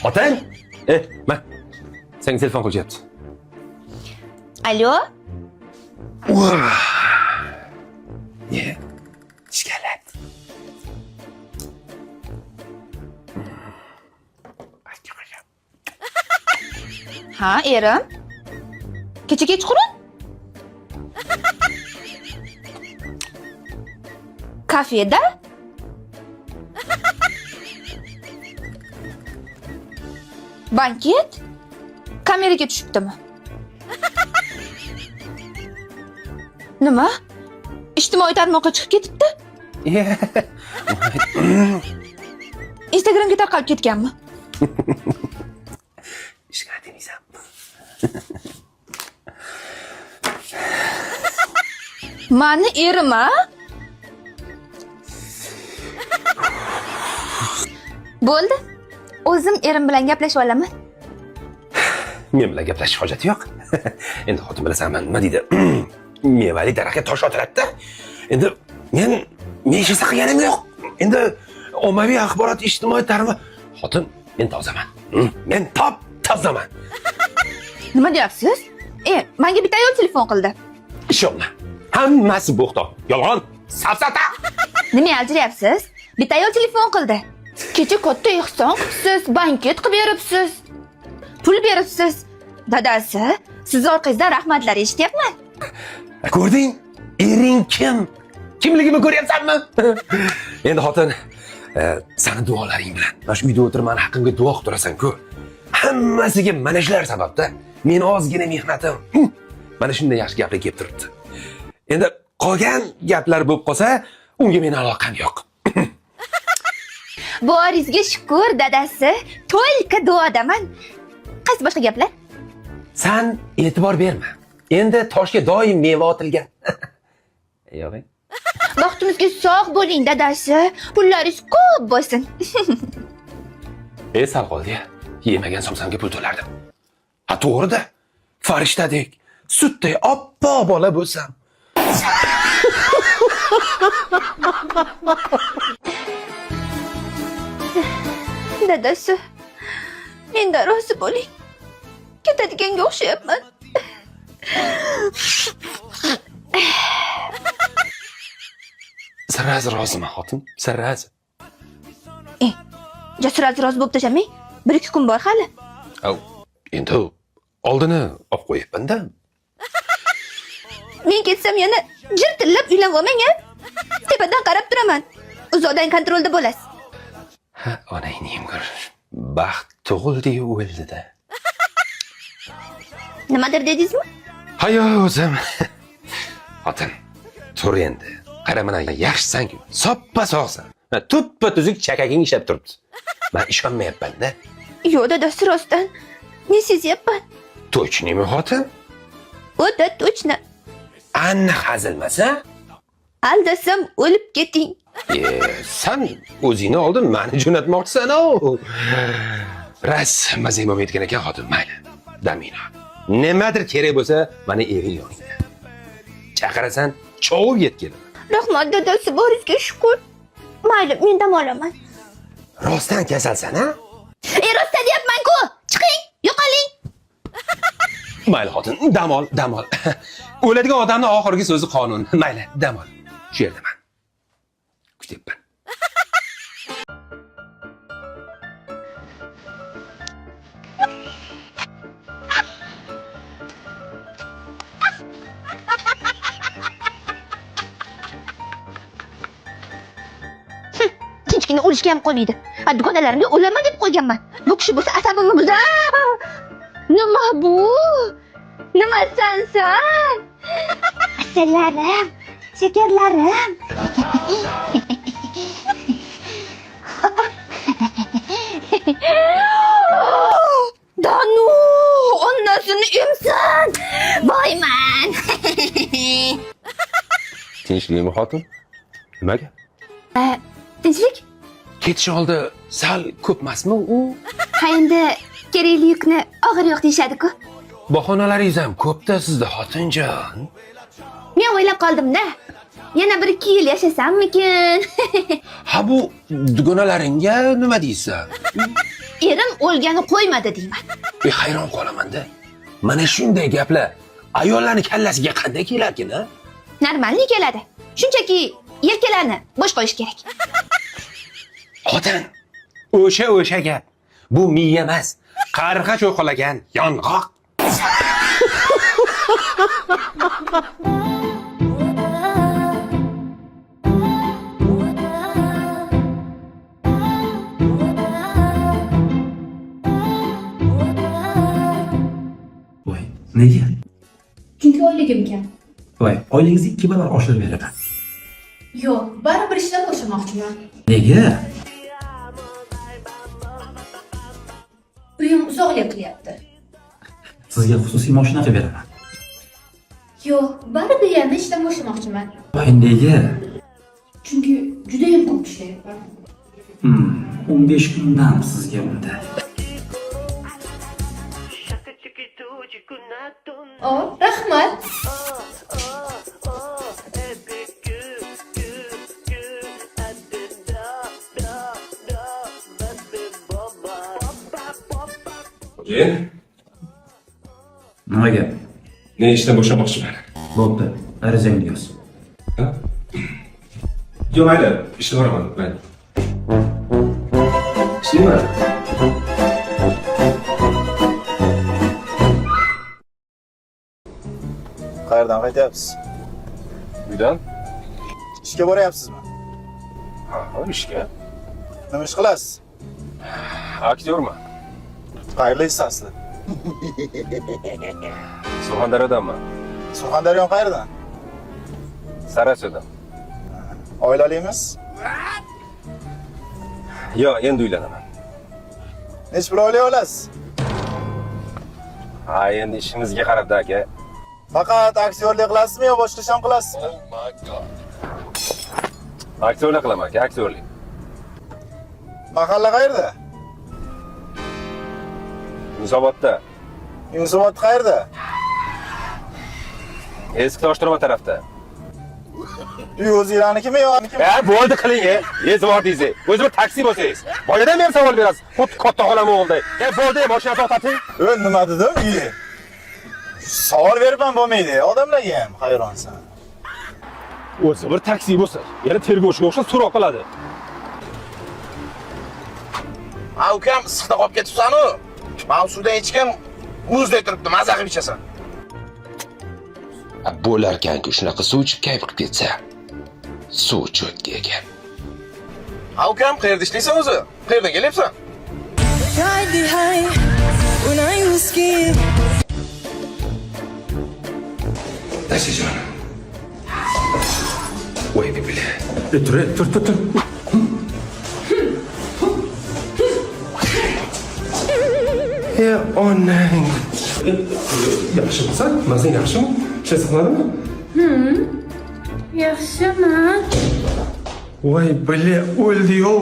Xotin? Man. Senga telefon qilyapti. Alo? Ne? Ishkalab. Ha, erim. Kecha kechqurun? Kafeda? Banket? Kameraga tushibdimi? Nima? Ijtimoiy tarmoqqa chiqib ketibdi? Instagramga tarqalib ketganmi? Ishga demaysan. Mani erim, a? Bo'ldi. O'zim erim bilan gaplashib olaman. Men bilan gaplashish hojati yo'q. Endi xotin bilasanmi, nima deydi? Mevali daraxtga tosh otiladi-da. Endi men ish qilganim yo'q. Endi ommaviy axborot ijtimoiy tarmoq xotin men tozaman. Men tozaman. Nima deyapsiz? Menga bitta ayol telefon qildi. Ishonma. Hammasi bo'xton. Yolg'on. Safsata. Nima aljiryapsiz? Bitta ayol telefon qildi. Kecha katta ehson qilibsiz, banket qilib beribsiz. Pul beribsiz. Dadasi, siz orqangizdan rahmatlar eshityapman. Ko'rding? Ering kim? Kimligimni ko'ryapsanmi? Endi xotin, seni duolaring bilan mana shu uyda o'tirib meni haqqimga duo qilib turasan-ku. Hammasiga mana shular sababda men ozgina mehnatim mana shunday yaxshi gaplar kelib turibdi. Endi qolgan gaplar bo'lib qolsa, unga meni aloqam yo'q. Boringizga shukr, dadasi. To'lka duodaman. Qaysi boshqa gaplar? Sen e'tibor berma. Endi toshga doim meva otilgan. Yo'q. Baxtimizga sog' bo'ling, dadasi. Pullaringiz ko'p bo'lsin. Sal qoldi. Yemagan somsamga pul to'lardim. Ha, to'g'ri-da. Farishtadek, sutday oppoq bola bo'lsam. Dadasi, mendan rozi bo'ling. Ketadiganga o'xshayapman. Sirraz roziman xotin, sirraz. Jasur rozi bo'lib tashamang. 1-2 kun bor hali. Endi oldini olib qo'yibman-da. Men ketsam yana jirtillab uylanib olmang-a. Tepadan qarab turaman. Uzoqdan kontrolda bo'lasiz. Ha, onangning bir baxt tug'ildi-yu o'ldi-da. Nimadir dedingizmi? Hayo o'zim. Xotin, tur endi. Qara mana yaxshisan-ku, soppa sog'san. Tuppa tuzuk chakaging ishlab turibdi. Men ishonmayapman-da. Yo'q, dadasi rostdan. Men sezyapman. Точныйmi xotin? O'ta точно. Aniq hazilmasa? Aldasam o'lib keting. Sen o'zingni oldin meni jo'natmoqchisan-ku. Ras mazam bo'lmayotgan ekan xotin, mayli. Damina. Nimadir kerak bo'lsa, meni ering yoningda. Chaqirasan, chovib yetkelim. Rahmat dadasi, boringizga shukr. Mayli, men dam olaman. Rostdan kasalsan-a? Rostdan deyapman-ku. Chiqing, yo'qoling. Mayli xotin, dam ol. O'ladigan odamning oxirgi so'zi qonun. Mayli, dam ol. Shu yerdaman. Kutyapman. Tinchgina o'lishga ham qo'ymaydi. Dugonalarimga o'laman deb qo'yganman. Bu kishi bo'lsa asabimni buzar. Nima bu? Nimasan sen? Asalarim, shakarlarim. Danu, onnasini emsan. Boyman. Tinchlikmi xotin? Nimaga? Tinchlik? Ketish oldi sal ko'pmasmi u? Ha, endi kerakli yukni og'ir yo'q deyshadi-ku. Bahonalaringiz ham ko'p-da sizda xotinjon. Men o'ylab qoldim-da. Yana 1-2 yil yashasammikin? Ha, bu dugonalaringga nima deysan? erim o'lgani qo'ymadi deyman. Hayron qolaman-da. Mana shunday gaplar ayollarning kallasiga qanday kelarkin, a? Normalniy keladi. Shunchaki yelkalarni bo'sh qo'yish kerak. Xotin, o'sha gap. Bu miya emas, qarg'a cho'qalagan yong'oq. Voy, nega? Chunki oyligim kam. Voy, oylingizni 2 barobar oshirib beraman. Yo'q, baribir ishdan bo'shamoqchiman. Nega? Uyim uzoqlik qilyapti. Sizga xususiy mashina qilib beraman. Yo'q, baribir yana ishdan bo'shamoqchiman. Voy, nega? Chunki juda ham ko'p ishlayapman. 15 kundan sizga unda. Rahmat. Nima gap? Men ishdan bo'shamoqchiman. Bo'pti, arizangizni yoz. Yo'q, mayli, ishga boraman men. Ishlayman. Qayerdan qaytyapsiz? Uydan? Ishga boryapsizmi? Ha, ishga. Nima ish qilasiz? Aktyorman. Qayerda asli? Surxondaryodanman. Surxondaryo qayerdan? Sarasodan. Oilalimiz? Yo'q, endi uylanaman. Necha pul oila olasiz? Ha, endi ishimizga qarab-da aka. Faqat aktyorlik qilasizmi yo boshqa ish ham qilasizmi? Aktyorlik qilaman aka, aktyorlik. Mahalla qayerda? Yunusobodda. Yunusobod qayerda? Eski Toshtirma tarafda. Uy o'zingiznikimi yo? Bo'ldi qiling, ezvordingiz. O'zim taksi bo'lsangiz. Boyadan men savol berasiz. Xuddi katta xolam o'g'ilday. Bo'ldi, mashina to'xtating. Nima dedim? Uyi. Savol beribman bo'lmaydi. Odamlarga ham hayronsan. O'zi bir taksi bo'lsa, yana tergovchiga o'xshab so'roq qiladi. Ha, ukam issiqda qolib ketibsan-ku. Mavsuda hech kim muzday turibdi, maza qilib ichasan. Bo'larkan-ku, shunaqa suv ichib kayf qilib ketsa. Suv cho'tga ekan. Ha, ukam qayerda ishlaysan o'zi? Qayerdan kelyapsan? Tried to hide when I was scared. Nashajon. Voy bibili. Tur. Onang. Yaxshimisan? Mazang yaxshimi? Ishlay saqladimi? Yaxshiman. Voy, o'ldi-yu.